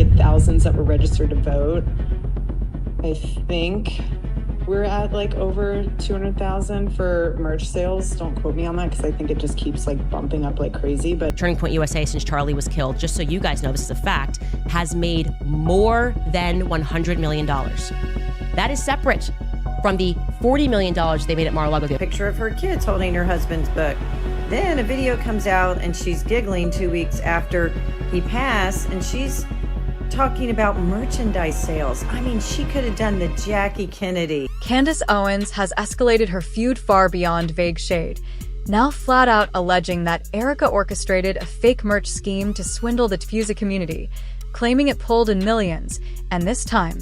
had thousands that were registered to vote. I think we're at like over 200,000 for merch sales. Don't quote me on that because I think it just keeps like bumping up like crazy. But Turning Point USA, since Charlie was killed, just so you guys know, this is a fact, has made more than $100 million. That is separate from the $40 million they made at Mar-a-Lago. Picture of her kids holding her husband's book. Then a video comes out and she's giggling 2 weeks after he passed, and she's talking about merchandise sales. I mean, she could have done the Jackie Kennedy. Candace Owens has escalated her feud far beyond vague shade, now flat out alleging that Erika orchestrated a fake merch scheme to swindle the TPUSA community, claiming it pulled in millions, and this time,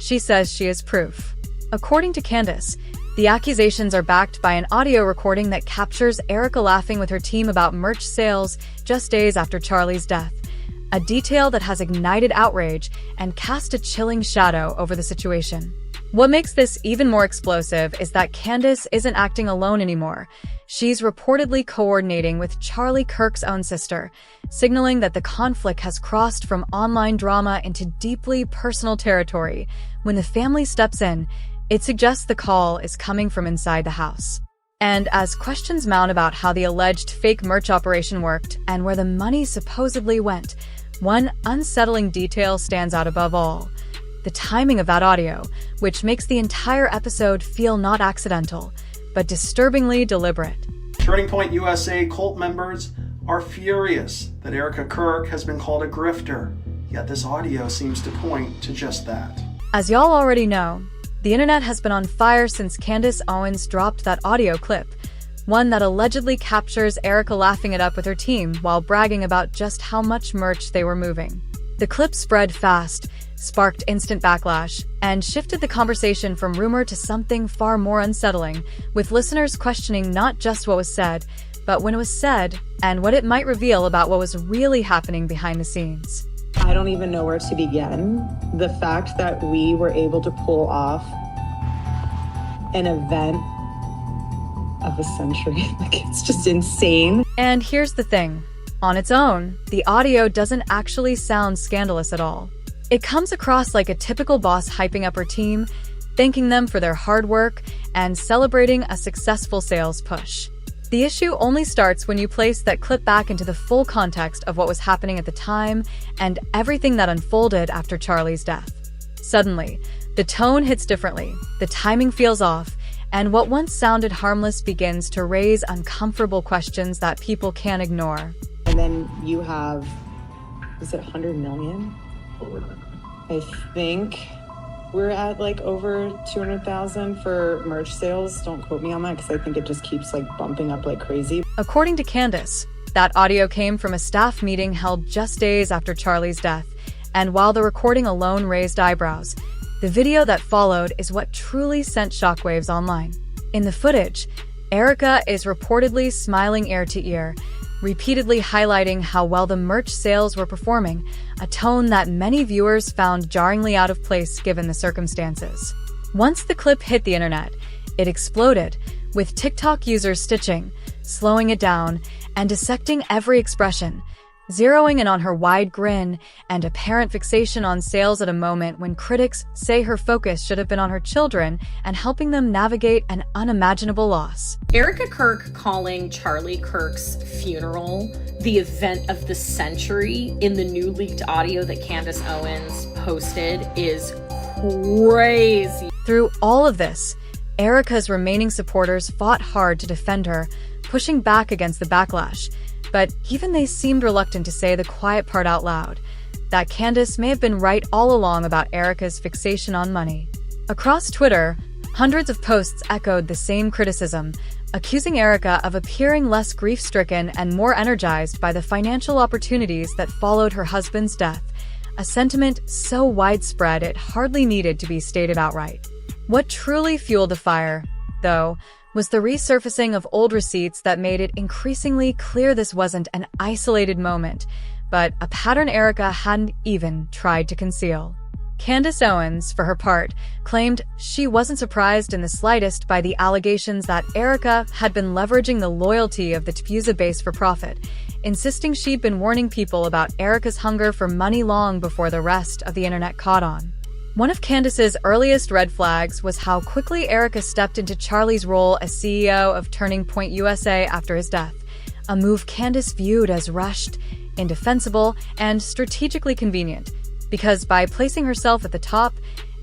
she says she has proof. According to Candace, the accusations are backed by an audio recording that captures Erika laughing with her team about merch sales just days after Charlie's death, a detail that has ignited outrage and cast a chilling shadow over the situation. What makes this even more explosive is that Candace isn't acting alone anymore. She's reportedly coordinating with Charlie Kirk's own sister, signaling that the conflict has crossed from online drama into deeply personal territory. When the family steps in, it suggests the call is coming from inside the house. And as questions mount about how the alleged fake merch operation worked and where the money supposedly went, one unsettling detail stands out above all: the timing of that audio, which makes the entire episode feel not accidental, but disturbingly deliberate. Turning Point USA cult members are furious that Erika Kirk has been called a grifter, yet this audio seems to point to just that. As y'all already know, the internet has been on fire since Candace Owens dropped that audio clip, one that allegedly captures Erika laughing it up with her team while bragging about just how much merch they were moving. The clip spread fast, sparked instant backlash, and shifted the conversation from rumor to something far more unsettling, with listeners questioning not just what was said, but when it was said and what it might reveal about what was really happening behind the scenes. I don't even know where to begin. The fact that we were able to pull off an event of a century, like, it's just insane. And here's the thing. On its own, the audio doesn't actually sound scandalous at all. It comes across like a typical boss hyping up her team, thanking them for their hard work, and celebrating a successful sales push. The issue only starts when you place that clip back into the full context of what was happening at the time and everything that unfolded after Charlie's death. Suddenly, the tone hits differently, the timing feels off, and what once sounded harmless begins to raise uncomfortable questions that people can't ignore. And then you have, is it 100 million? I think we're at like over 200,000 for merch sales. Don't quote me on that because I think it just keeps like bumping up like crazy. According to Candace, that audio came from a staff meeting held just days after Charlie's death, and while the recording alone raised eyebrows, the video that followed is what truly sent shockwaves online. In the footage, Erika is reportedly smiling ear to ear, repeatedly highlighting how well the merch sales were performing, a tone that many viewers found jarringly out of place given the circumstances. Once the clip hit the internet, it exploded, with TikTok users stitching, slowing it down, and dissecting every expression, zeroing in on her wide grin and apparent fixation on sales at a moment when critics say her focus should have been on her children and helping them navigate an unimaginable loss. Erika Kirk calling Charlie Kirk's funeral the event of the century in the new leaked audio that Candace Owens posted is crazy. Through all of this, Erika's remaining supporters fought hard to defend her, pushing back against the backlash. But even they seemed reluctant to say the quiet part out loud, that Candace may have been right all along about Erika's fixation on money. Across Twitter, hundreds of posts echoed the same criticism, accusing Erika of appearing less grief-stricken and more energized by the financial opportunities that followed her husband's death, a sentiment so widespread it hardly needed to be stated outright. What truly fueled the fire, though, was the resurfacing of old receipts that made it increasingly clear this wasn't an isolated moment, but a pattern Erika hadn't even tried to conceal. Candace Owens, for her part, claimed she wasn't surprised in the slightest by the allegations that Erika had been leveraging the loyalty of the TPUSA base for profit, insisting she'd been warning people about Erika's hunger for money long before the rest of the internet caught on. One of Candace's earliest red flags was how quickly Erika stepped into Charlie's role as CEO of Turning Point USA after his death, a move Candace viewed as rushed, indefensible, and strategically convenient, because by placing herself at the top,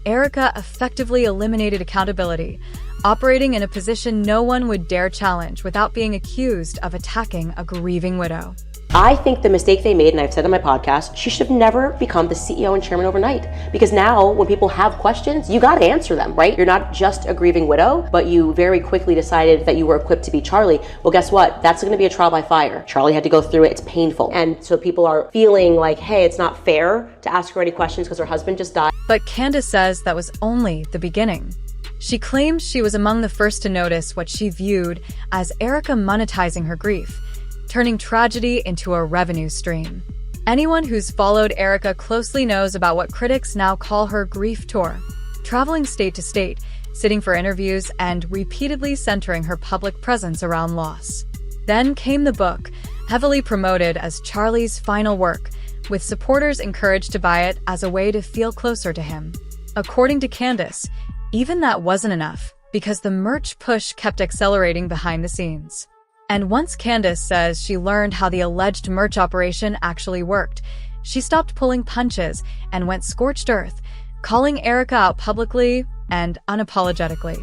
Erika effectively eliminated accountability, operating in a position no one would dare challenge without being accused of attacking a grieving widow. I think the mistake they made, and I've said on my podcast, she should have never become the CEO and chairman overnight. Because now when people have questions, you got to answer them, right? You're not just a grieving widow, but you very quickly decided that you were equipped to be Charlie. Well, guess what? That's going to be a trial by fire. Charlie had to go through it. It's painful. And so people are feeling like, hey, it's not fair to ask her any questions because her husband just died. But Candace says that was only the beginning. She claims she was among the first to notice what she viewed as Erika monetizing her grief, turning tragedy into a revenue stream. Anyone who's followed Erika closely knows about what critics now call her grief tour, traveling state to state, sitting for interviews, and repeatedly centering her public presence around loss. Then came the book, heavily promoted as Charlie's final work, with supporters encouraged to buy it as a way to feel closer to him. According to Candace, even that wasn't enough, because the merch push kept accelerating behind the scenes. And once Candace says she learned how the alleged merch operation actually worked, she stopped pulling punches and went scorched earth, calling Erika out publicly and unapologetically.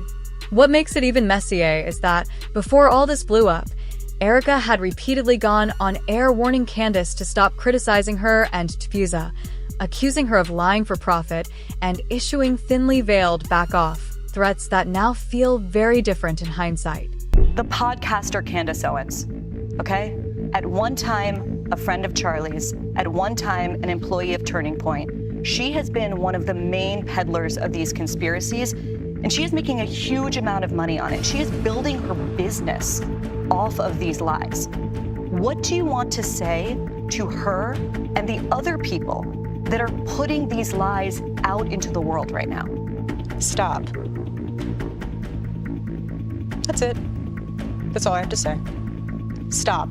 What makes it even messier is that, before all this blew up, Erika had repeatedly gone on air warning Candace to stop criticizing her and TPUSA, accusing her of lying for profit and issuing thinly veiled back-off threats that now feel very different in hindsight. The podcaster Candace Owens, okay? At one time, a friend of Charlie's, at one time, an employee of Turning Point. She has been one of the main peddlers of these conspiracies, and she is making a huge amount of money on it. She is building her business off of these lies. What do you want to say to her and the other people that are putting these lies out into the world right now? Stop. That's it. That's all I have to say. Stop.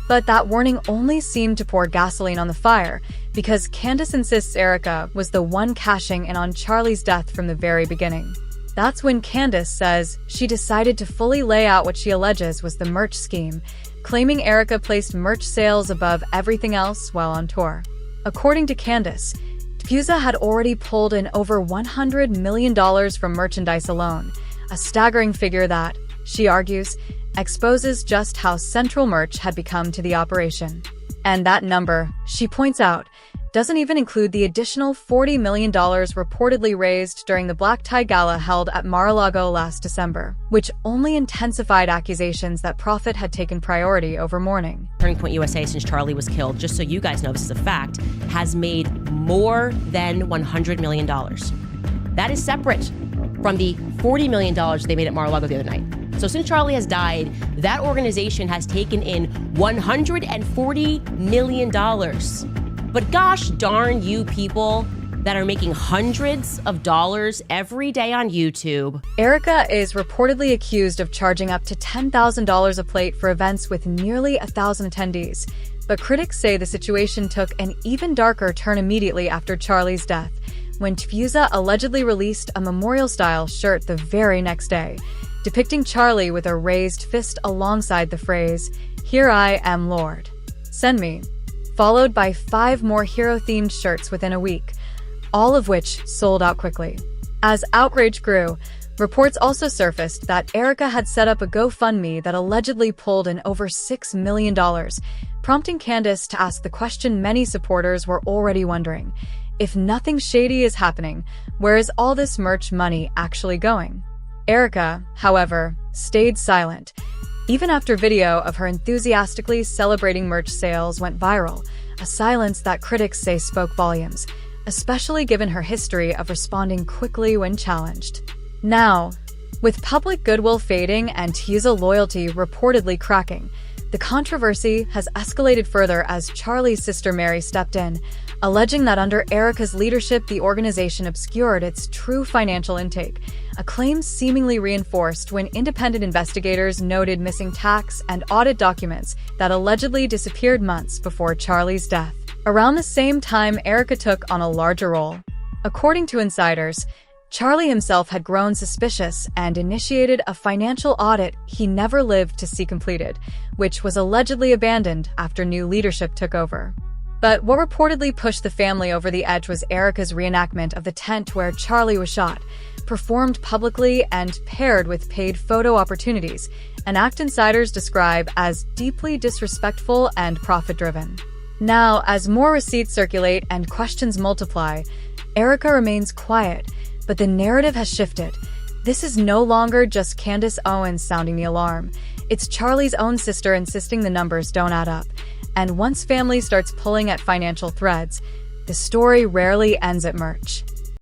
But that warning only seemed to pour gasoline on the fire, because Candace insists Erika was the one cashing in on Charlie's death from the very beginning. That's when Candace says she decided to fully lay out what she alleges was the merch scheme, claiming Erika placed merch sales above everything else while on tour. According to Candace, TPUSA had already pulled in over $100 million from merchandise alone, a staggering figure that, she argues, exposes just how central merch had become to the operation. And that number, she points out, doesn't even include the additional $40 million reportedly raised during the black tie gala held at Mar-a-Lago last December, which only intensified accusations that profit had taken priority over mourning. Turning Point USA, since Charlie was killed, just so you guys know this is a fact, has made more than $100 million. That is separate from the $40 million they made at Mar-a-Lago the other night. So since Charlie has died, that organization has taken in $140 million. But gosh darn you people that are making hundreds of dollars every day on YouTube. Erika is reportedly accused of charging up to $10,000 a plate for events with nearly 1,000 attendees. But critics say the situation took an even darker turn immediately after Charlie's death, when TPUSA allegedly released a memorial-style shirt the very next day, depicting Charlie with a raised fist alongside the phrase, "Here I am, Lord. Send me," followed by 5 more hero-themed shirts within a week, all of which sold out quickly. As outrage grew, reports also surfaced that Erika had set up a GoFundMe that allegedly pulled in over $6 million, prompting Candace to ask the question many supporters were already wondering. If nothing shady is happening, where is all this merch money actually going? Erika, however, stayed silent, even after video of her enthusiastically celebrating merch sales went viral, a silence that critics say spoke volumes, especially given her history of responding quickly when challenged. Now, with public goodwill fading and TPUSA loyalty reportedly cracking, the controversy has escalated further as Charlie's sister Mary stepped in, alleging that under Erika's leadership, the organization obscured its true financial intake, a claim seemingly reinforced when independent investigators noted missing tax and audit documents that allegedly disappeared months before Charlie's death. Around the same time, Erika took on a larger role. According to insiders, Charlie himself had grown suspicious and initiated a financial audit he never lived to see completed, which was allegedly abandoned after new leadership took over. But what reportedly pushed the family over the edge was Erika's reenactment of the tent where Charlie was shot, performed publicly and paired with paid photo opportunities, an act insiders describe as deeply disrespectful and profit-driven. Now, as more receipts circulate and questions multiply, Erika remains quiet, but the narrative has shifted. This is no longer just Candace Owens sounding the alarm. It's Charlie's own sister insisting the numbers don't add up. And once family starts pulling at financial threads, the story rarely ends at merch.